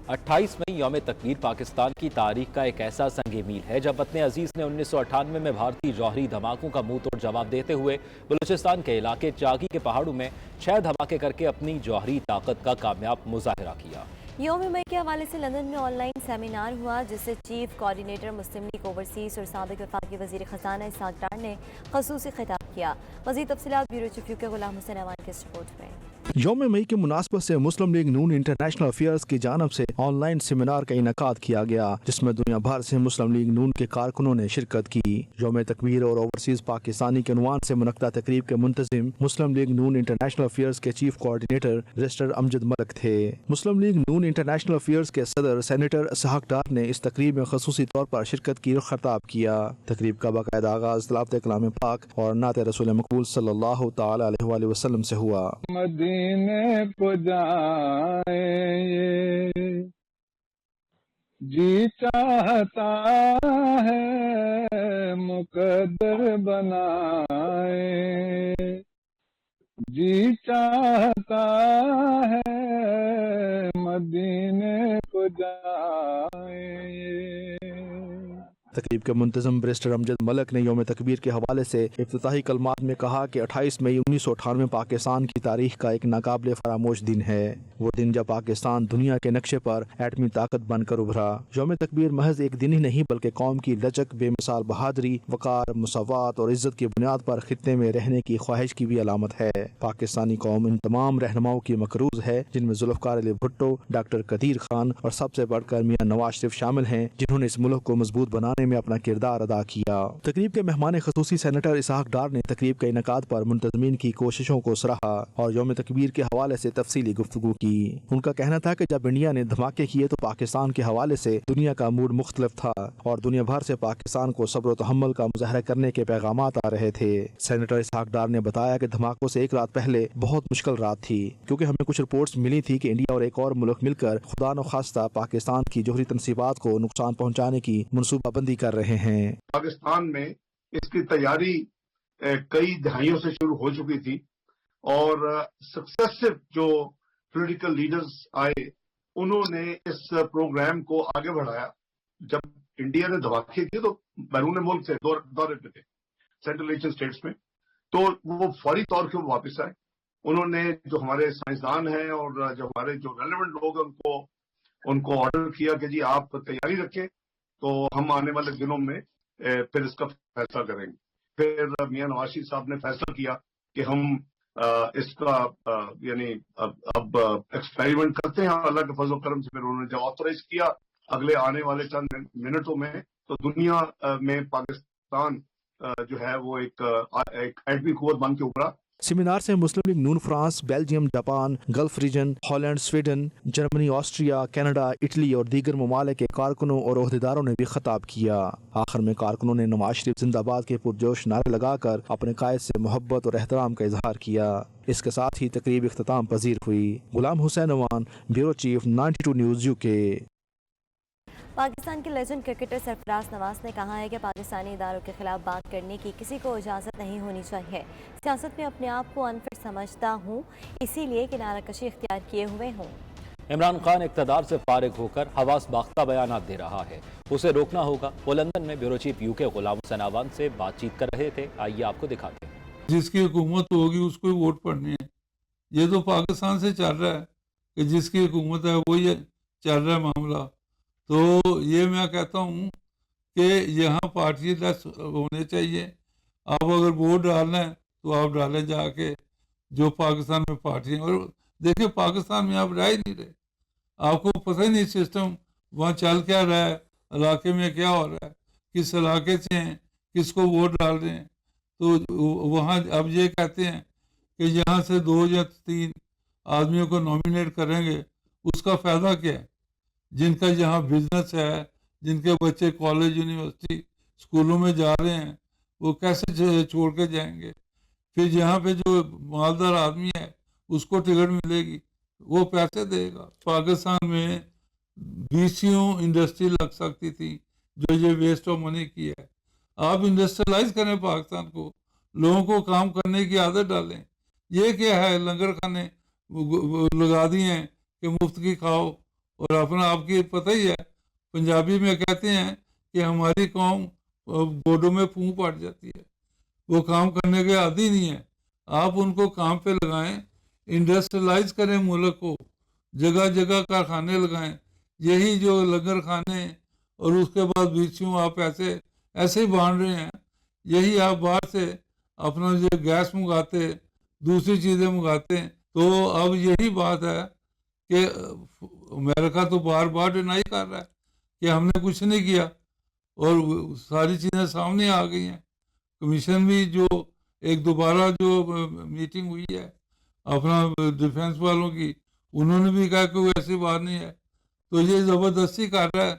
28 مئی یوم تکبیر پاکستان کی تاریخ کا ایک ایسا سنگ میل ہے جب وطن عزیز نے 1998 میں بھارتی جوہری دھماکوں کا منہ توڑ جواب دیتے ہوئے بلوچستان کے علاقے چاگی کے پہاڑوں میں 6 دھماکے کر کے اپنی جوہری طاقت کا کامیاب مظاہرہ کیا۔ یوم مئی کے حوالے سے لندن میں آن لائن سیمینار ہوا جس سے چیف کوارڈینیٹر مسلم لیگ اوورسیز اور سابق وفاقی وزیر خزانہ اسحاق ڈار نے خصوصی خطاب کیا۔ مزید تفصیلات بیورو چیف یو کے غلام حسین ایوان کے رپورٹ میں۔ یوم مئی کی مناسبت سے مسلم لیگ نون انٹرنیشنل افیئرز کی جانب سے آن لائن سیمینار کا انعقاد کیا گیا جس میں دنیا بھر سے مسلم لیگ نون کے کارکنوں نے شرکت کی۔ یوم تکبیر اور اوورسیز پاکستانی کے عنوان سے منعقدہ تقریب کے منتظم مسلم لیگ نون انٹرنیشنل افیئرز کے چیف کوارڈینیٹر رجسٹر امجد ملک تھے۔ مسلم لیگ نون انٹرنیشنل افیئرز کے صدر سینیٹر اسحاق ڈار نے اس تقریب میں خصوصی طور پر شرکت کی اور خطاب کیا۔ تقریب کا باقاعدہ آغاز تلاوت کلام پاک اور نعت رسول مقبول صلی اللہ تعالی علیہ وآلہ وسلم سے ہوا۔ مدینے کو جائیں جی چاہتا ہے مقدر بنائے، جی چاہتا ہے مدینے کو جائیں۔ تقریب کے منتظم بیرسٹر امجد ملک نے یوم تکبیر کے حوالے سے افتتاحی کلمات میں کہا کہ 28 مئی 1998 پاکستان کی تاریخ کا ایک ناقابل فراموش دن ہے۔ وہ دن جب پاکستان دنیا کے نقشے پر ایٹمی طاقت بن کر ابھرا۔ یوم تکبیر محض ایک دن ہی نہیں بلکہ قوم کی لچک، بے مثال بہادری، وقار، مساوات اور عزت کی بنیاد پر خطے میں رہنے کی خواہش کی بھی علامت ہے۔ پاکستانی قوم ان تمام رہنماؤں کی مقروض ہے جن میں ذوالفقار علی بھٹو، ڈاکٹر قدیر خان اور سب سے بڑھ کر میاں نواز شریف شامل ہیں جنہوں نے اس ملک کو مضبوط بنانے میں اپنا کردار ادا کیا۔ تقریب کے مہمان خصوصی سینیٹر اسحاق ڈار نے تقریب کے انعقاد پر منتظمین کی کوششوں کو سراہا اور یوم تکبیر کے حوالے سے تفصیلی گفتگو کی۔ ان کا کہنا تھا کہ جب انڈیا نے دھماکے کیے تو پاکستان کے حوالے سے دنیا کا موڈ مختلف تھا اور دنیا بھر سے پاکستان کو صبر و تحمل کا مظاہرہ کرنے کے پیغامات آ رہے تھے۔ سینیٹر اسحاق ڈار نے بتایا کہ دھماکوں سے ایک رات پہلے بہت مشکل رات تھی کیونکہ ہمیں کچھ رپورٹس ملی تھی کہ انڈیا اور ایک اور ملک مل کر خدا نخواستہ پاکستان کی جوہری تنصیبات کو نقصان پہنچانے کی منصوبہ بندی کر رہے ہیں۔ پاکستان میں اس کی تیاری کئی دہائیوں سے شروع ہو چکی تھی اور سکسیسو جو پولیٹیکل لیڈرز آئے انہوں نے اس پروگرام کو آگے بڑھایا۔ جب انڈیا نے دھماکے کیے تو بیرون ملک سے دورے پہ تھے سینٹرل ایشین اسٹیٹس میں، تو وہ فوری طور پہ واپس آئے۔ انہوں نے جو ہمارے سائنسدان ہیں اور جو ہمارے جو ریلیونٹ لوگ ہیں ان کو آرڈر کیا کہ جی آپ تیاری رکھیں تو ہم آنے والے دنوں میں پھر اس کا فیصلہ کریں گے۔ پھر میاں نواز شریف صاحب نے فیصلہ کیا کہ ہم اس کا یعنی اب ایکسپیریمنٹ کرتے ہیں، اور اللہ کے فضل و کرم سے پھر انہوں نے جب آتھورائز کیا اگلے آنے والے چند منٹوں میں تو دنیا میں پاکستان جو ہے وہ ایک ایٹمی قوت بن کے ابھرا۔ سیمینار سے Muslim League Noon France, Belgium, Japan, gulf region, Holland, Sweden, Germany, Austria, Canada, Italy اور دیگر ممالک کے کارکنوں اور عہدیداروں نے بھی خطاب کیا۔ آخر میں کارکنوں نے نواز شریف زندہ باد کے پرجوش نعرے لگا کر اپنے قائد سے محبت اور احترام کا اظہار کیا۔ اس کے ساتھ ہی تقریب اختتام پذیر ہوئی۔ غلام حسین ایوان، bureau chief 92 news UK۔ Pakistan کے لیجنڈ کرکٹر سرفراز نواز نے کہا ہے کہ پاکستانی اداروں کے خلاف بات کرنے کی کسی کو اجازت نہیں ہونی چاہیے۔ سیاست میں اپنے آپ کو انفٹ سمجھتا ہوں، اسی لیے کنارہ کشی اختیار کیے ہوئے ہوں۔ عمران خان اقتدار سے فارغ ہو کر حواس باختہ بیانات دے رہا ہے، اسے روکنا ہوگا۔ وہ لندن میں بیورو چیف UK غلام حسین ایوان سے بات چیت کر رہے تھے، آئیے آپ کو دکھاتے ہیں۔ جس کی حکومت ہوگی اس کو ہی ووٹ پڑنے ہیں۔ یہ تو پاکستان سے چل رہا ہے کہ جس کی حکومت ہے وہی چل رہا ہے معاملہ۔ تو یہ میں کہتا ہوں کہ یہاں پارٹی لیس ہونے چاہیے۔ آپ اگر ووٹ ڈالنا ہے تو آپ ڈالیں جا کے جو پاکستان میں پارٹی ہیں، اور دیکھیں پاکستان میں آپ رہ ہی نہیں رہے، آپ کو پتہ ہی نہیں سسٹم وہاں چل کیا رہا ہے، علاقے میں کیا ہو رہا ہے، کس علاقے سے ہیں، کس کو ووٹ ڈال رہے ہیں۔ تو وہاں اب یہ کہتے ہیں کہ یہاں سے 2 یا 3 آدمیوں کو نامینیٹ کریں گے، اس کا فائدہ کیا ہے؟ جن کا یہاں بزنس ہے، جن کے بچے کالج، یونیورسٹی، اسکولوں میں جا رہے ہیں، وہ کیسے چھوڑ کے جائیں گے؟ پھر یہاں پہ جو مالدار آدمی ہے اس کو ٹکٹ ملے گی، وہ پیسے دے گا۔ پاکستان میں 20 انڈسٹری لگ سکتی تھی جو یہ ویسٹ آف منی کی ہے۔ آپ انڈسٹریلائز کریں پاکستان کو، لوگوں کو کام کرنے کی عادت ڈالیں۔ یہ کیا ہے، لنگر کھانے لگا دیے ہیں کہ مفت کی کھاؤ اور اپنا آپ کی پتہ ہی ہے پنجابی میں کہتے ہیں کہ ہماری قوم گوڈوں میں پھون پڑ جاتی ہے، وہ کام کرنے کے عادی نہیں ہے. آپ ان کو کام پہ لگائیں، انڈسٹریلائز کریں ملک کو، جگہ جگہ کارخانے لگائیں. یہی جو لنگر خانے اور اس کے بعد بیچوں آپ ایسے ہی بانٹ رہے ہیں. یہی آپ باہر سے اپنا جو گیس منگاتے، دوسری چیزیں منگاتے ہیں. تو اب یہی بات ہے کہ امریکہ تو بار بار ڈینائی کر رہا ہے کہ ہم نے کچھ نہیں کیا، اور ساری چیزیں سامنے آ گئی ہیں. کمیشن بھی جو ایک دوبارہ جو میٹنگ ہوئی ہے اپنا ڈیفینس والوں کی، انہوں نے بھی کہا کہ وہ ایسی بات نہیں ہے. تو یہ زبردستی کر رہا ہے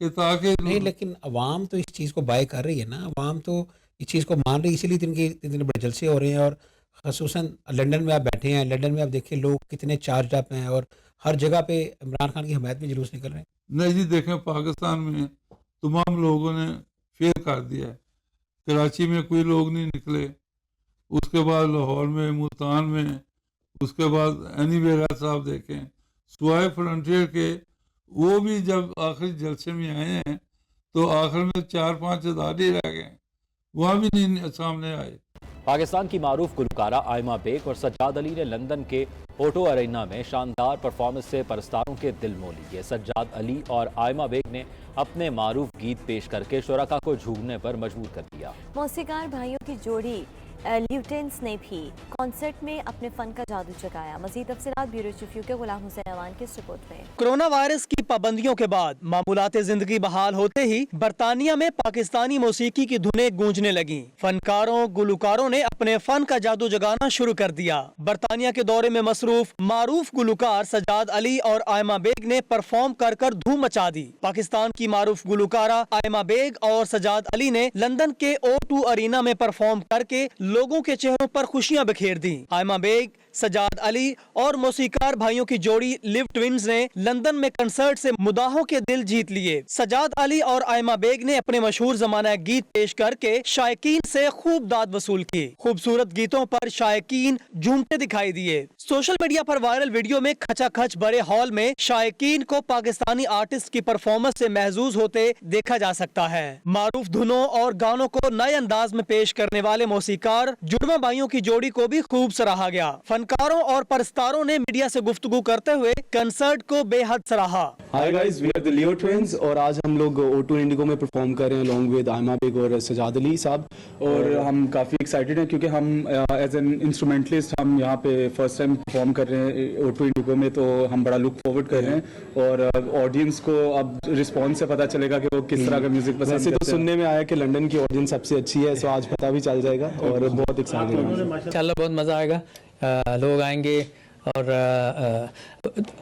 کہ تاکہ نہیں، لیکن عوام تو اس چیز کو بائی کر رہی ہے نا، عوام تو اس چیز کو مان رہی ہے، اسی لیے اتنے بڑے جلسے ہو رہے ہیں. اور خصوصاً لنڈن میں آپ بیٹھے ہیں، لنڈن میں آپ دیکھیں لوگ کتنے چارج اپ ہیں، اور ہر جگہ پہ عمران خان کی حمایت میں جلوس نکل رہے ہیں. نہیں جی، دیکھیں پاکستان میں تمام لوگوں نے فیل کر دیا ہے. کراچی میں کوئی لوگ نہیں نکلے، اس کے بعد لاہور میں، ملتان میں، اس کے بعد اینی ویرا صاحب دیکھیں سوائے فرنٹیئر کے، وہ بھی جب آخری جلسے میں آئے ہیں تو آخر میں 4-5 ہزار ہی رہ گئے، وہاں بھی نہیں سامنے آئے. پاکستان کی معروف گلوکارہ آئمہ بیگ اور سجاد علی نے لندن کے اوٹو ارینا میں شاندار پرفارمنس سے پرستاروں کے دل مو لیے. سجاد علی اور آئمہ بیگ نے اپنے معروف گیت پیش کر کے شرکاء کو جھومنے پر مجبور کر دیا. موسیقار بھائیوں کی جوڑی لیوٹینس نے بھی کانسرٹ میں اپنے فن کا جادو جگایا. مزید تفصیلات بیورو چیف یو کے غلام حسین اوان کی اس رپورٹ میں. کورونا وائرس کی پابندیوں کے بعد معمولات زندگی بحال ہوتے ہی برطانیہ میں پاکستانی موسیقی کی دھنیں گونجنے لگیں. فنکاروں گلوکاروں نے اپنے فن کا جادو جگانا شروع کر دیا. برطانیہ کے دورے میں مصروف معروف گلوکار سجاد علی اور آئمہ بیگ نے پرفارم کر کر دھوم مچا دی. پاکستان کی معروف گلوکارہ آئمہ بیگ اور سجاد علی نے لندن کے O2 ارینا میں پرفارم کر کے لوگوں کے چہروں پر خوشیاں بکھیر دیں. آئمہ بیگ، سجاد علی اور موسیقار بھائیوں کی جوڑی لیو ٹوینز نے لندن میں کنسرٹ سے مداحوں کے دل جیت لیے. سجاد علی اور آئمہ بیگ نے اپنے مشہور زمانہ گیت پیش کر کے شائقین سے خوب داد وصول کی. خوبصورت گیتوں پر شائقین جھومتے دکھائی دیے. سوشل میڈیا پر وائرل ویڈیو میں کھچا کھچ بڑے ہال میں شائقین کو پاکستانی آرٹسٹ کی پرفارمنس سے محظوظ ہوتے دیکھا جا سکتا ہے. معروف دھنوں اور گانوں کو نئے انداز میں پیش کرنے والے موسیقار جڑواں بھائیوں کی جوڑی کو بھی خوب سراہا گیا. فنکاروں اور پرستاروں نے میڈیا سے گفتگو کرتے ہوئے کنسرٹ کو بے حد سراہا. Hi guys, we are the live twins, اور آج ہم لوگ O2 انڈیگو میں پرفارم کر رہے ہیں along with آئمہ بیگ اور سجاد علی صاحب، اور ہم کافی ایکسائٹیڈ ہیں کیونکہ ہم ایز این انسٹرومنٹلسٹ ہم یہاں پہ فرسٹ ٹائم پرفارم کر رہے ہیں O2 انڈیگو میں. تو ہم بڑا لک فارورڈ کر رہے ہیں، اور آڈینس کو اب رسپانس سے پتہ چلے گا کہ وہ کس طرح کا میوزک پسند کرتے ہیں. ویسے تو سننے میں آیا کہ لنڈن کی آڈینس سب سے اچھی ہے، سو آج پتہ بھی چل جائے گا، اور بہت ایکسائٹیڈ ہیں. انشاءاللہ بہت مزہ آئے گا. لوگ آئیں گے، اور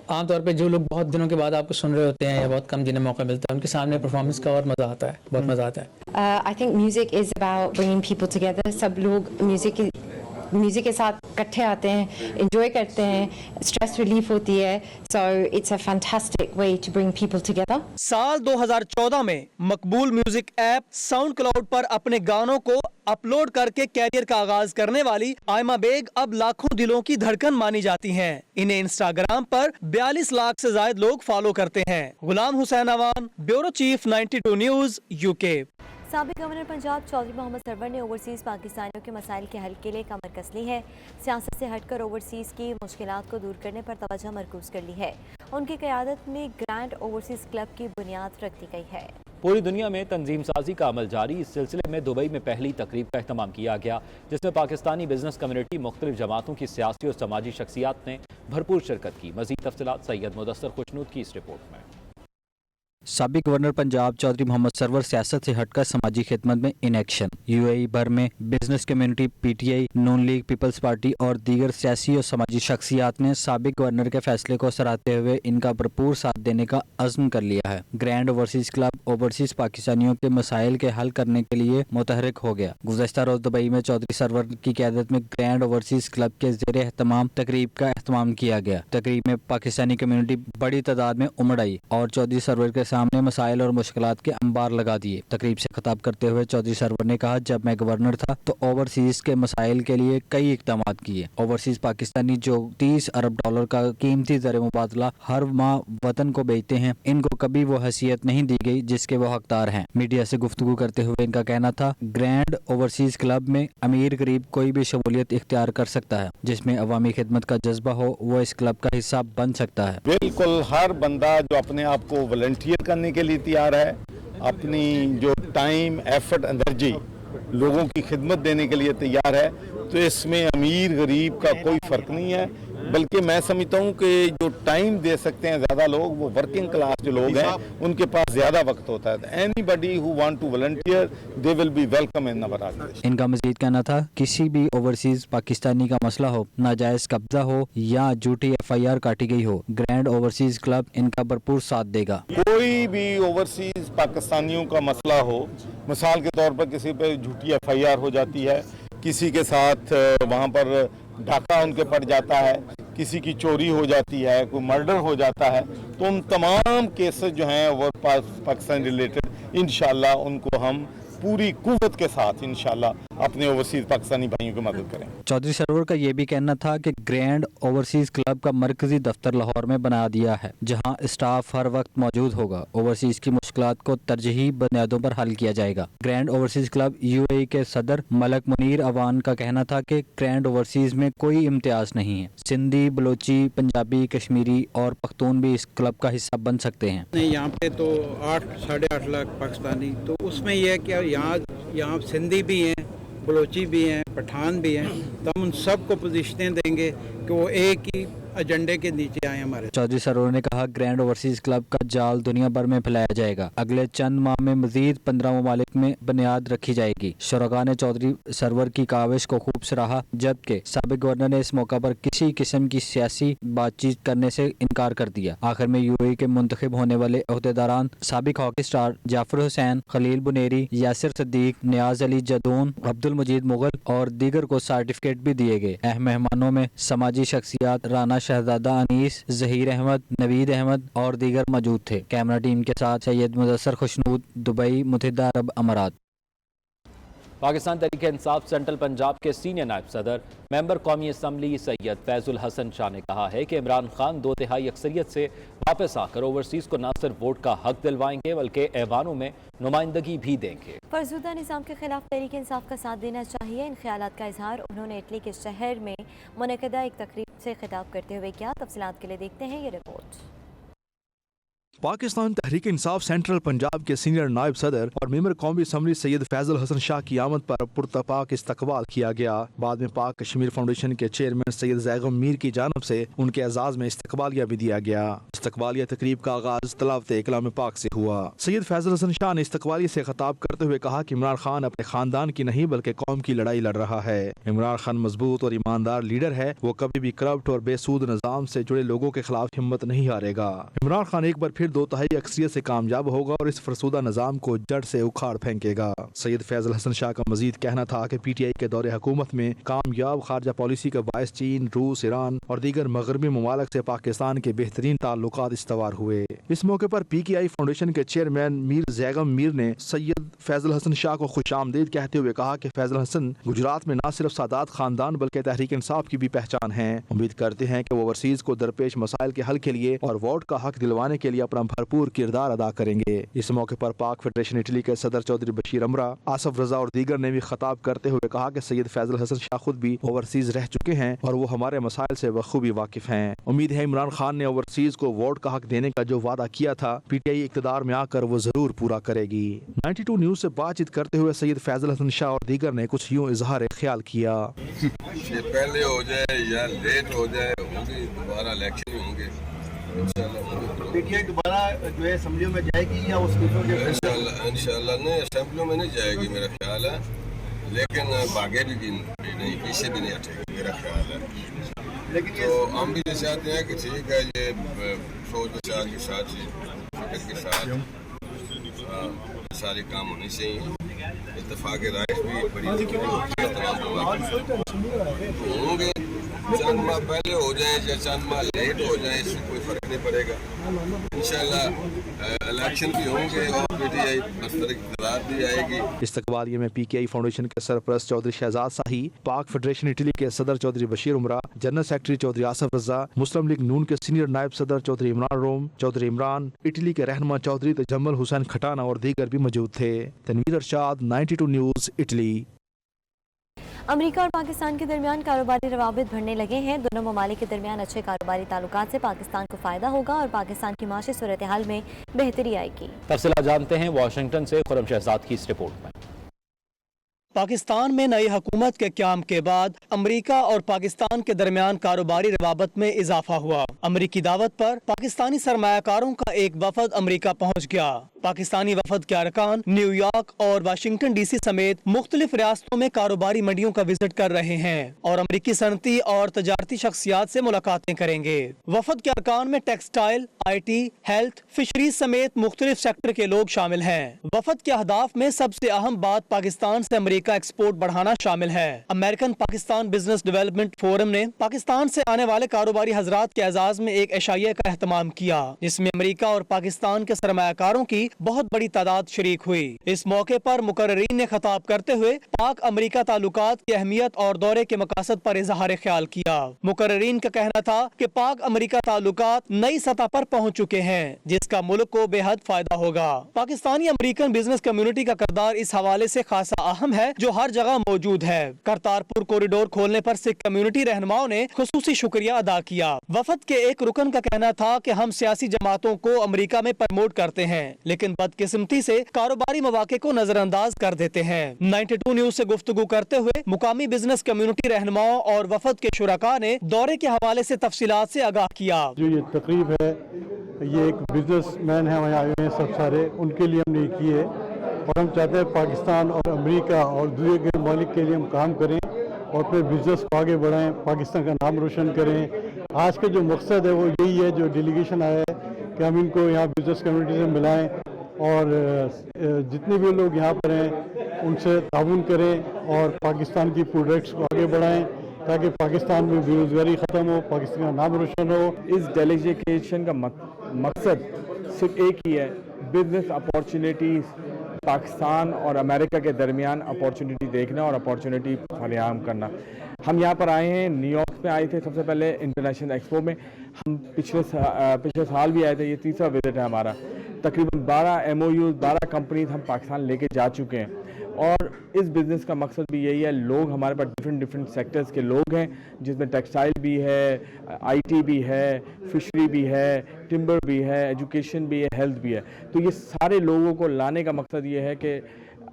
عام طور پہ جو لوگ بہت دنوں کے بعد آپ کو سن رہے ہوتے ہیں یا بہت کم جنہیں موقع ملتا ہے، ان کے سامنے پرفارمنس کا اور مزہ آتا ہے، بہت مزہ آتا ہے. I think music is about bringing people together. سب لوگ میوزک کے ساتھ اکٹھے آتے ہیں، انجوائے کرتے ہیں، اسٹریس ریلیف ہوتی ہے. So it's a fantastic way to bring people together. سال 2014 میں مقبول میوزک ایپ ساؤنڈ کلاؤڈ پر اپنے گانوں کو اپلوڈ کر کے کیریئر کا آغاز کرنے والی آئمہ بیگ اب لاکھوں دلوں کی دھڑکن مانی جاتی ہیں. انہیں انسٹاگرام پر 42 لاکھ سے زائد لوگ فالو کرتے ہیں. Ghulam Hussain Awan, bureau chief 92 news UK. سابق گورنر پنجاب چودھری محمد سرور نے اوورسیز پاکستانیوں کے مسائل کے حل کے لیے کمر کس لی ہے. سیاست سے ہٹ کر اوورسیز کی مشکلات کو دور کرنے پر توجہ مرکوز کر لی ہے. ان کی قیادت میں گرینڈ اوورسیز کلب کی بنیاد رکھ دی گئی ہے. پوری دنیا میں تنظیم سازی کا عمل جاری. اس سلسلے میں دبئی میں پہلی تقریب کا اہتمام کیا گیا، جس میں پاکستانی بزنس کمیونٹی، مختلف جماعتوں کی سیاسی اور سماجی شخصیات نے بھرپور شرکت کی. مزید تفصیلات سید مدثر خوشنود کی اس رپورٹ میں. سابق گورنر پنجاب چودھری محمد سرور سیاست سے ہٹ کر سماجی خدمت میں ان ایکشن. UAE بھر میں بزنس کمیونٹی، PTI، نون لیگ، پیپلز پارٹی اور دیگر سیاسی اور سماجی شخصیات نے سابق گورنر کے فیصلے کو سراہتے ہوئے ان کا بھرپور ساتھ دینے کا عزم کر لیا ہے. گرینڈ اوورسیز کلب اوورسیز پاکستانیوں کے مسائل کے حل کرنے کے لیے متحرک ہو گیا. گزشتہ روز دبئی میں چودھری سرور کی قیادت میں گرینڈ اوورسیز کلب کے زیر اہتمام تقریب کا اہتمام کیا گیا. تقریب میں پاکستانی کمیونٹی بڑی تعداد میں امڑ آئی اور چودھری سرور کے सामने मसाइल और मुश्किलात के अंबार लगा दिए। तकरीब से खिताब करते हुए चौधरी सरवर ने कहा, जब मैं गवर्नर था तो ओवरसीज के मसाइल के लिए कई इकदाम किए। ओवरसीज पाकिस्तानी जो 30 अरब डॉलर का कीमती ज़र मुबादला हर माह वतन को बेचते हैं, इनको कभी वो हैसियत नहीं दी गई जिसके वो हकदार हैं। मीडिया से गुफ्तगू करते हुए इनका कहना था, ग्रैंड ओवरसीज क्लब में अमीर गरीब कोई भी शमूलियत इख्तियार कर सकता है। जिसमें अवामी खिदमत का जज्बा हो वो इस क्लब का हिस्सा बन सकता है। बिल्कुल हर बंदा जो अपने आप को वॉलंटियर करने के लिए तैयार है, अपनी जो टाइम एफर्ट एनर्जी लोगों की खिदमत देने के लिए तैयार है, तो इसमें अमीर गरीब का कोई फ़र्क नहीं है। बल्कि मैं समझता हूँ कि जो टाइम दे सकते हैं ज़्यादा लोग, वो वर्किंग क्लास जो लोग हैं, उनके पास ज़्यादा वक्त होता है। Anybody who want to volunteer they will be welcome in our organization. इनका मजीद कहना था, किसी भी ओवरसीज पाकिस्तानी का मसला हो, नाजायज कब्जा हो या झूठी FIR काटी गई हो, ग्रैंड ओवरसीज क्लब इनका भरपूर साथ देगा। कोई भी ओवरसीज पाकिस्तानियों का मसला हो, मिसाल के तौर पर किसी पे झूठी FIR हो जाती है, किसी के साथ वहाँ पर डाका उनके पड़ जाता है, किसी की चोरी हो जाती है, कोई मर्डर हो जाता है, तो उन तमाम केसेस जो हैं वो पाकिस्तान रिलेटेड इंशाल्लाह उनको हम पूरी कुव्वत के साथ इंशाल्लाह अपने ओवरसीज पाकिस्तानी भाइयों की मदद करें। चौधरी सरवर का ये भी कहना था कि ग्रैंड ओवरसीज क्लब का मरकजी दफ्तर लाहौर में बना दिया है, जहां स्टाफ हर वक्त मौजूद होगा। ओवरसीज की मुश्किलात को तरजीही बुनियादों पर हल किया जाएगा। ग्रैंड ओवरसीज क्लब UAE के सदर मलक मुनीर अवान का कहना था कि ग्रैंड ओवरसीज में कोई इम्तियाज नहीं है। सिंधी, बलोची, पंजाबी, कश्मीरी और पख्तून भी इस क्लब का हिस्सा बन सकते हैं। यहाँ पे तो 8-8.5 लाख पाकिस्तानी, तो उसमें यह है कि यहाँ सिंधी भी हैं, बलोची भी हैं, पठान भी हैं, तो हम उन सबको पोजीशनें देंगे कि वो एक ही एजेंडे के नीचे आए हमारे। चौधरी सरवर ने कहा, ग्रैंड ओवरसीज क्लब का जाल दुनिया भर में फैलाया जाएगा। अगले चंद माह में मजीद 15 ममालिक में बुनियाद रखी जाएगी। शुरका ने चौधरी सरवर की काविश को खूब सराहा, जबकि साबिक गवर्नर ने इस मौका पर किसी किस्म की सियासी बातचीत करने से इनकार कर दिया। आखिर में UAE के मुंतखब होने वाले अहदेदारान साबिक हॉकी स्टार जाफर हुसैन, खलील बुनेरी, यासिर सद्दीक, नियाज अली जदून, अब्दुल मजीद मुगल और दीगर को सर्टिफिकेट भी दिए गए। अहम मेहमानों में समाजी शख्सियात राना शहजादा अनीस, जहीर अहमद, नवीद अहमद और दीगर मौजूद थे। कैमरा टीम के साथ सैयद मुदस्सर खुशनूद, दुबई, मुत्तहिदा अरब अमारात। पाकिस्तान तहरीक इंसाफ सेंट्रल पंजाब के सीनियर नायब सदर मेंबर कौमी असम्बली सैयद फैजुल हसन शाह ने कहा है कि इमरान खान 2/3 अक्सरियत से वापस आकर ओवरसीज को न सिर्फ वोट का हक दिलवाएंगे बल्कि ऐवानों में नुमाइंदगी भी देंगे। फरजूदा निज़ाम के खिलाफ तहरीक इंसाफ का साथ देना चाहिए। इन ख्यालात का इजहार उन्होंने इटली के शहर में मुनक़दा एक तकरीब से खिताब करते हुए किया। तफसीलात के लिए देखते हैं ये रिपोर्ट। पाकिस्तान तहरीक इंसाफ सेंट्रल पंजाब के सीनियर नायब सदर और मेंबर कौमी असम्बली सैयद फैजुल हसन शाह की आमद पर पुरतपाक इस्तकबाल किया गया। बाद में पाक कश्मीर फाउंडेशन के चेयरमैन सैयद जैगम मीर की जानब से उनके एजाज में इस्तकबालिया भी दिया गया। इस्तकबालिया तकरीब का आगाज तलावत कलाम पाक से हुआ। सैयद फैजुल हसन शाह ने इस्तकबालिया से खिताब करते हुए कहा कि इमरान खान अपने खानदान की नहीं बल्कि कौम की लड़ाई लड़ रहा है। इमरान खान मजबूत और ईमानदार लीडर है, वो कभी भी करप्ट और बेसूद निज़ाम से जुड़े लोगों के खिलाफ हिम्मत नहीं हारेगा। इमरान खान एक बार फिर 2/3 अक्सरियत से कामयाब होगा और इस फरसुदा निज़ाम को जड़ से उखाड़ फेंकेगा। सैयद फैजुल हसन शाह का मजीद कहना था कि PTI के दौरे हुकूमत में कामयाब खारजा पॉलिसी का बायस चीन, रूस, ईरान और दीगर मगरबी ममालिक से पाकिस्तान के बेहतरीन ताल्लुकात इस्तवार हुए। इस मौके पर PKI फाउंडेशन के चेयरमैन मीर जैगम मीर ने सैयद फैजुल हसन शाह को खुशामदीद कहते हुए कहा कि फैजुल हसन गुजरात में न सिर्फ सादात खानदान बल्कि तहरीक इंसाफ की भी पहचान है। उम्मीद करते हैं कि वो ओवरसीज को दरपेश मसाइल के हल के लिए और वोट का हक दिलवाने के लिए अपना भरपूर किरदार अदा करेंगे। इस मौके पर पाक फेडरेशन इटली के सदर चौधरी बशीर अमरा, आसफ रजा और दीगर ने भी खिताब करते हुए कहा कि सैयद फैजुल हसन शाह खुद भी ओवरसीज रह चुके हैं और वो हमारे मसाइल से बखूबी वाकिफ हैं। उम्मीद है इमरान खान ने ओवरसीज को वोट का हक देने का जो वादा किया था PTI इक़्तिदार में आकर वो जरूर पूरा करेगी। 92 न्यूज से बातचीत करते हुए सैयद फैजुल हसन शाह और दीगर ने कुछ यूं इजहार ख्याल किया। ये पहले हो जाए या लेट हो जाए, दोबारा इलेक्शन होंगे PTI दोबारा जो है असेंबलियों में जाएगी या उस इंशाल्लाह नहीं, असेंबलियों में नहीं जाएगी मेरा ख्याल है, लेकिन भागे भी नहीं, पीछे भी नहीं हटेगी मेरा ख्याल है। लेकिन तो हम भी ये चाहते हैं कि ठीक है, ये सोच विचार के साथ फिक्र के साथ सारे काम होने चाहिए। इत्तेफाक राय भी बड़ी होंगे, चंद माह पहले हो जाए या चंद माह लेट हो जाए, इससे कोई फर्क नहीं पड़ेगा। इंशाल्लाह इलेक्शन भी होंगे और पीटीआई बस्तर इक़्तिदार भी आएगी। इस्तकबालिये में पीकेआई फाउंडेशन के सरपरस्त चौधरी शहजाद शाही, पाक फेडरेशन इटली के सदर चौधरी बशीर उमरा, जनरल सेक्रेटरी चौधरी आसफ रजा, मुस्लिम लीग नून के सीनियर नायब सदर चौधरी इमरान रोम, चौधरी इमरान, इटली के रहनुमा चौधरी तजम्मल हुसैन खटाना और दीगर भी मौजूद थे। Tanveer Arshad, 92 news, Italy. America और पाकिस्तान के दरमियान कारोबारी रवाबित बढ़ने लगे हैं। दोनों ममालिक के दरमियान अच्छे कारोबारी ताल्लुकात से पाकिस्तान को फ़ायदा होगा और पाकिस्तान की माशी सूरत हाल में बेहतरी आएगी। तफसीलात जानते हैं वाशिंगटन से खुरम शहजाद की इस रिपोर्ट में। पाकिस्तान में नई हुकूमत के क़याम के बाद अमेरिका और पाकिस्तान के दरमियान कारोबारी रवाबत में इजाफा हुआ। अमेरिकी दावत पर पाकिस्तानी सरमायाकारों का एक वफद अमेरिका पहुँच गया। पाकिस्तानी वफद के अरकान न्यूयॉर्क और वाशिंगटन DC समेत मुख्तलिफ रियासतों में कारोबारी मंडियों का विजिट कर रहे हैं और अमेरिकी सनती और तजारती शख्सियात से मुलाकातें करेंगे। वफद के अरकान में टेक्सटाइल, IT, हेल्थ, फिशरीज समेत मुख्तलिफ सेक्टर के लोग शामिल हैं। वफद के अहदाफ में सबसे अहम बात पाकिस्तान से अमेरिका एक्सपोर्ट बढ़ाना शामिल है। American Pakistan business development forum ने पाकिस्तान से आने वाले कारोबारी हजरात के एजाज में एक एशाइया का एहतमाम किया, जिसमें अमेरिका और पाकिस्तान के सरमायाकारों की बहुत बड़ी तादाद शरीक हुई। इस मौके पर मुकर्ररीन ने खिताब करते हुए पाक अमेरिका ताल्लुकात की अहमियत और दौरे के मकासद पर इजहार ख्याल किया। मुकर्ररीन का कहना था कि पाक अमेरिका ताल्लुकात नई सतह पर पहुंच चुके हैं, जिसका मुल्क को बेहद फायदा होगा। पाकिस्तानी अमेरिकन बिजनेस कम्युनिटी का किरदार इस हवाले से खासा अहम है, जो हर जगह मौजूद है। करतारपुर कॉरिडोर खोलने पर सिख कम्युनिटी रहनुमाओं ने खुसूसी शुक्रिया अदा किया। वफद के एक रुकन का कहना था कि हम सियासी जमातों को अमेरिका में प्रमोट करते हैं, लेकिन बदकिस्मती से कारोबारी मौके को नजरअंदाज कर देते हैं। 92 न्यूज से गुफ्तगू करते हुए मुकामी बिजनेस कम्युनिटी रहनुमाओं और वफद के शुरका ने दौरे के हवाले से तफसीलात से आगाह किया। जो ये तकरीब है, ये एक बिजनेसमैन है वहाँ आए हुए हैं सब सारे, उनके लिए हमने की है और हम चाहते हैं पाकिस्तान और अमेरिका और दूसरे ममालिक के लिए हम काम करें और अपने बिजनेस को आगे बढ़ाएं, पाकिस्तान का नाम रोशन करें। आज का जो मकसद है वो यही है, जो डेलीगेशन आया है कि हम इनको यहाँ बिजनेस कम्युनिटी से मिलाएं और जितने भी लोग यहाँ पर हैं उनसे ताउन करें और पाकिस्तान की प्रोडक्ट्स को आगे बढ़ाएं ताकि पाकिस्तान में बेरोजगारी ख़त्म हो, पाकिस्तान का नाम रोशन हो। इस डेलीगेशन का मकसद सिर्फ एक ही है, बिजनेस अपॉर्चुनिटीज़ पाकिस्तान और अमेरिका के दरमियान अपॉर्चुनिटी देखना और अपॉर्चुनिटी फराहम करना। हम यहाँ पर आए हैं, न्यूयॉर्क में आए थे सबसे पहले इंटरनेशनल एक्सपो में। हम पिछले साल भी आए थे, ये तीसरा विजिट है हमारा। तकरीबन 12 MOUs 12 कंपनीज हम पाकिस्तान लेके जा चुके हैं और इस बिज़नेस का मकसद भी यही है। लोग हमारे पास डिफरेंट सेक्टर्स के लोग हैं, जिसमें टेक्सटाइल भी है, IT भी है, फिशरी भी है, टिम्बर भी है, एजुकेशन भी है, हेल्थ भी है। तो ये सारे लोगों को लाने का मकसद ये है कि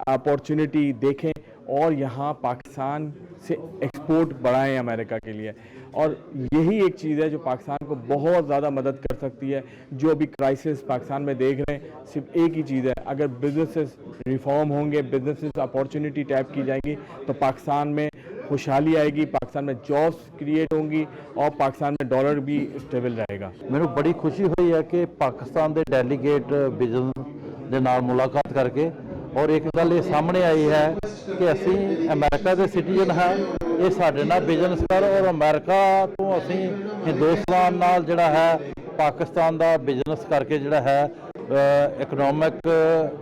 अपॉर्चुनिटी देखें और यहाँ पाकिस्तान से एक्सपोर्ट बढ़ाएं अमेरिका के लिए। और यही एक चीज़ है जो पाकिस्तान को बहुत ज़्यादा मदद कर सकती है। जो अभी क्राइसिस पाकिस्तान में देख रहे हैं, सिर्फ एक ही चीज़ है, अगर बिजनेसेस रिफॉर्म होंगे, बिजनेसेस अपॉर्चुनिटी टैप की जाएंगी तो पाकिस्तान में खुशहाली आएगी, पाकिस्तान में जॉब्स क्रिएट होंगी और पाकिस्तान में डॉलर भी स्टेबल रहेगा। ਮੈਨੂੰ ਬੜੀ ਖੁਸ਼ੀ ਹੋਈ ਹੈ ਕਿ ਪਾਕਿਸਤਾਨ ਦੇ ਡੈਲੀਗੇਟ ਬਿਜ਼ਨਸ ਦੇ ਨਾਲ ਮੁਲਾਕਾਤ ਕਰਕੇ ਔਰ ਇੱਕ ਗੱਲ ਇਹ ਸਾਹਮਣੇ ਆਈ ਹੈ ਕਿ ਅਸੀਂ ਅਮਰੀਕਾ ਦੇ ਸਿਟੀਜ਼ਨ ਹਾਂ, ਇਹ ਸਾਡੇ ਨਾਲ ਬਿਜ਼ਨਸ ਕਰ ਔਰ ਅਮਰੀਕਾ ਤੋਂ ਅਸੀਂ ਹਿੰਦੁਸਤਾਨ ਨਾਲ ਜਿਹੜਾ ਹੈ ਪਾਕਿਸਤਾਨ ਦਾ ਬਿਜ਼ਨਸ ਕਰਕੇ ਜਿਹੜਾ ਹੈ ਇਕਨੋਮਿਕ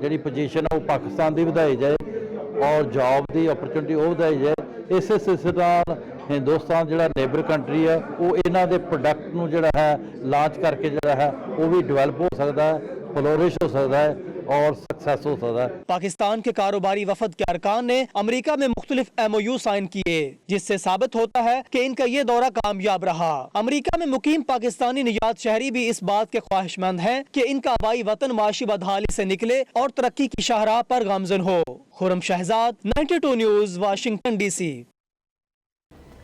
ਜਿਹੜੀ ਪੋਜੀਸ਼ਨ ਉਹ ਪਾਕਿਸਤਾਨ ਦੀ ਵਧਾਈ ਜਾਏ ਔਰ ਜੌਬ ਦੀ ਓਪਰਚੁਨਿਟੀ ਉਹ ਵਧਾਈ ਜਾਏ। ਇਸੇ ਸਿਲਸਿਲੇ ਨਾਲ ਹਿੰਦੁਸਤਾਨ ਜਿਹੜਾ ਨੇਬਰ ਕੰਟਰੀ ਹੈ ਉਹ ਇਹਨਾਂ ਦੇ ਪ੍ਰੋਡਕਟ ਨੂੰ ਜਿਹੜਾ ਹੈ ਲਾਂਚ ਕਰਕੇ ਜਿਹੜਾ ਹੈ ਉਹ ਵੀ ਡਿਵੈਲਪ ਹੋ ਸਕਦਾ ਹੈ, फ्लोरिश हो सकता है और सक्सेस हो सकता है। पाकिस्तान के कारोबारी वफद के अरकान ने अमेरिका में मुख्तलिफ MOU साइन किए, जिससे साबित होता है कि इनका ये दौरा कामयाब रहा। अमेरिका में मुकीम पाकिस्तानी निजात शहरी भी इस बात के ख्वाहिशमंद हैं कि इनका आबाई वतन माशी बदहाली से निकले और तरक्की की शाहराह पर गामजन हो। Khurram Shahzad, 92 news, Washington DC।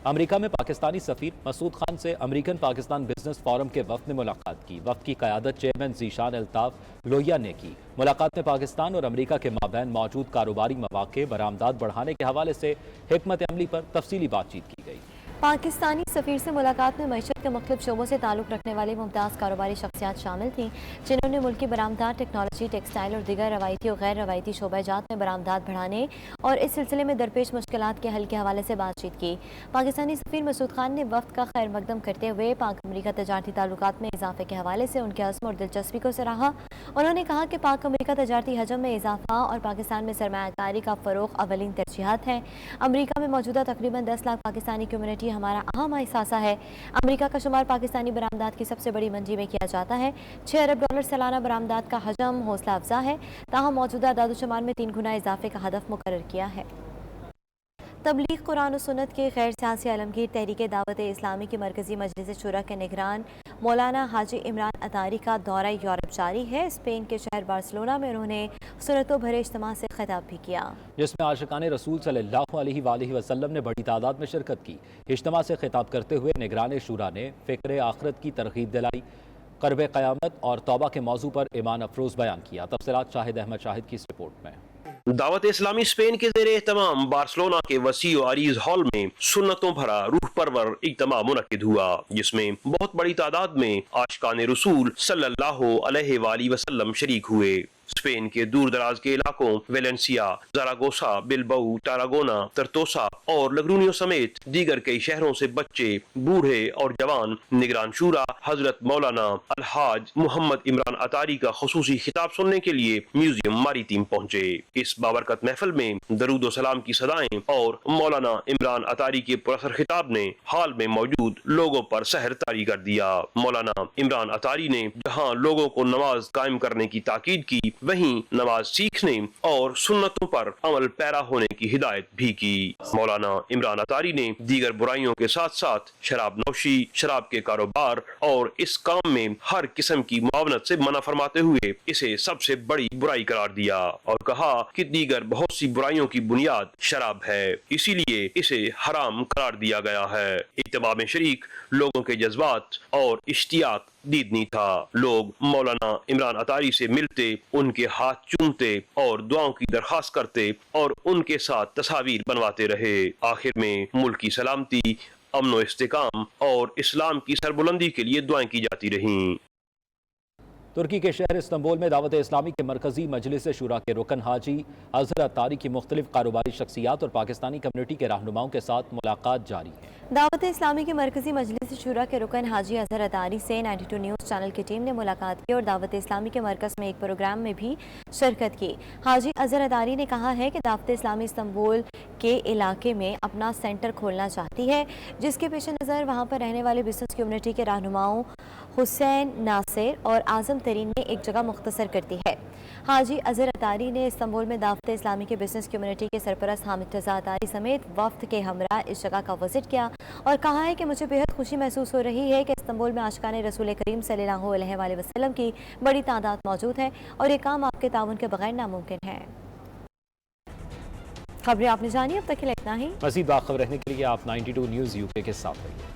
America में पाकिस्तानी सफ़ीर मसूद खान से अमेरिकन पाकिस्तान बिजनेस फोरम के वफ़द ने मुलाकात की। वफ़द की क़यादत चेयरमैन ज़ीशान अल्ताफ़ लोहिया ने की। मुलाकात में पाकिस्तान और अमेरिका के माबैन मौजूद कारोबारी मौक़े बरामदात बढ़ाने के हवाले से हिकमत अमली पर तफसीली बातचीत की गई। पाकिस्तानी सफीर से मुलाकात में मईशत के मुख्तलिफ शोबों से ताल्लुक़ रखने वाली मुमताज़ कारोबारी शख्सियात शामिल थीं, जिन्होंने मुल्की बरामदात, टेक्नोलॉजी, टेक्सटाइल और दीगर रवायती और गैर रवायती शोबाजात में बरामदात बढ़ाने और इस सिलसिले में दरपेश मुश्किलात के हल के हवाले से बातचीत की। पाकिस्तानी सफीर मसूद खान ने वफ्द का खैर मकदम करते हुए पाक अमरीका तजारती ताल्लुकात में इजाफे के हवाले से उनके अज़्म और दिलचस्पी को सराहा। उन्होंने कहा कि पाक अमरीका तजारती हजम में इजाफा और पाकिस्तान में सरमायाकारी का फ़रोग़ अवलिन तरजीहात हैं। अमरीका में मौजूदा तकरीबन 10 लाख पाकिस्तानी कम्युनिटी हमारा अहम एहसासा है। अमरीका का शुमार पाकिस्तानी बरामदात की सबसे बड़ी मंडी में किया जाता है। $6 अरब सालाना बरामदात का हजम हौसला अफजा है, ताहम मौजूदा दादोशुमार में 3 गुना इजाफे का हदफ मुकर्रर किया है। तबलीग कुरान और सुन्नत के गैर सियासी आलमगीर तहरीक दावत इस्लामी की मरकजी मजलिस शुरा के निगरान मौलाना हाजी इमरान अतारी का दौरा यूरोप जारी है। स्पेन के शहर बार्सिलोना में उन्होंने सुन्नतों भरे इज्तिमा से खिताब भी किया, जिसमें आशिकान रसूल सल्लल्लाहु अलैहि वसल्लम ने बड़ी तादाद में शिरकत की। इज्तिमा से खिताब करते हुए निगरान शुरा ने फ़िक्र आखिरत की तरगीब दिलाई, क़र्ब क़यामत और तौबा के मौजू पर ईमान अफरोज़ बयान किया। तफसीलात शाहिद अहमद शाहिद की इस रिपोर्ट में। दावत इस्लामी स्पेन के ज़ेरे एहतमाम बार्सिलोना के वसी और अरीज हॉल में सुन्नतों भरा रूह परवर इज्तिमा मुनक्किद हुआ, जिसमें बहुत बड़ी तादाद में आशिकान रसूल सल्लल्लाहु अलैहि वसल्लम शरीक हुए। स्पेन के दूर दराज के इलाकों वेलेंसिया, ज़रागोसा, बिलबाऊ, टारागोना, तरतोसा और लग्रूनियो समेत दीगर कई शहरों से बच्चे, बूढ़े और जवान निगरान शूरा हजरत मौलाना अलहाज मोहम्मद इमरान अतारी का खुसूसी खिताब सुनने के लिए म्यूजियम मारीतीम पहुंचे। इस बाबरकत महफिल में दरूद और सलाम की सदाएं और मौलाना इमरान अतारी के पुरअसर खिताब ने हाल में मौजूद लोगों पर सहर तारी कर दिया। मौलाना इमरान अतारी ने जहां लोगों को नमाज कायम करने की ताकीद की, वहीं नमाज सीखने और सुन्नतों पर अमल पैरा होने की हिदायत भी की। मौलाना इमरान अतारी ने दीगर बुराइयों के साथ साथ शराब नौशी, शराब के कारोबार और इस काम में हर किस्म की मुआवनत से मना फरमाते हुए इसे सबसे बड़ी बुराई करार दिया और कहा कि दीगर बहुत सी बुराइयों की बुनियाद शराब है, इसीलिए इसे हराम करार दिया गया है। इज्तिमा में शरीक लोगों के जज्बात और इश्तियाक दीदनी था। लोग मौलाना इमरान अतारी से मिलते, उनके हाथ चूमते और दुआओं की दरख्वास्त करते और उनके साथ तस्वीर बनवाते रहे। आखिर में मुल्क की सलामती, अमन व इस्तेकाम और इस्लाम की सरबुलंदी के लिए दुआएं की जाती रहीं। तुर्की के शहर इस्तांबुल में दावत इस्लामी के मरकजी मजलिस शुरा के रुकन हाजी अजहर अतारी की मुख्तलिफ कारोबारी शख्सियात और पाकिस्तानी कम्युनिटी के रहनुमाओं के साथ मुलाकात जारी है। दावत इस्लामी की मरकजी मजलिस शुरा के रुकन हाजी अजहर अतारी से 92 न्यूज़ चैनल की टीम ने मुलाकात की और दावत इस्लामी के मरकज़ में एक प्रोग्राम में भी शिरकत की। हाजी अजहर अतारी ने कहा है कि दावत इस्लामी इस्तांबुल के इलाके में अपना सेंटर खोलना चाहती है, जिसके पेश नज़र वहाँ पर रहने वाले बिजनेस कम्युनिटी के रहनुमाओं हुसैन, नासिर और आज़म तरीन ने एक जगह मुख्तसर करती है। हाजी अजहर अतारी ने इस्तांबुल में दावत इस्लामी के बिजनेस कम्युनिटी के सरपरस्त हामिद रज़ा अतारी समेत वफ्द के हमरा इस जगह का विजिट किया और कहा है कि मुझे बेहद खुशी महसूस हो रही है कि इस्तांबुल में आशिकान रसूल करीम सल्लल्लाहु अलैहि वसल्लम की बड़ी तादाद मौजूद है और ये काम आपके ताउन के बगैर नामुमकिन है। खबरें आपने जानी, अब तक के लिए इतना ही। मज़ीद बाखबर रहने के लिए आप 92 न्यूज़ यूके के साथ रहिए।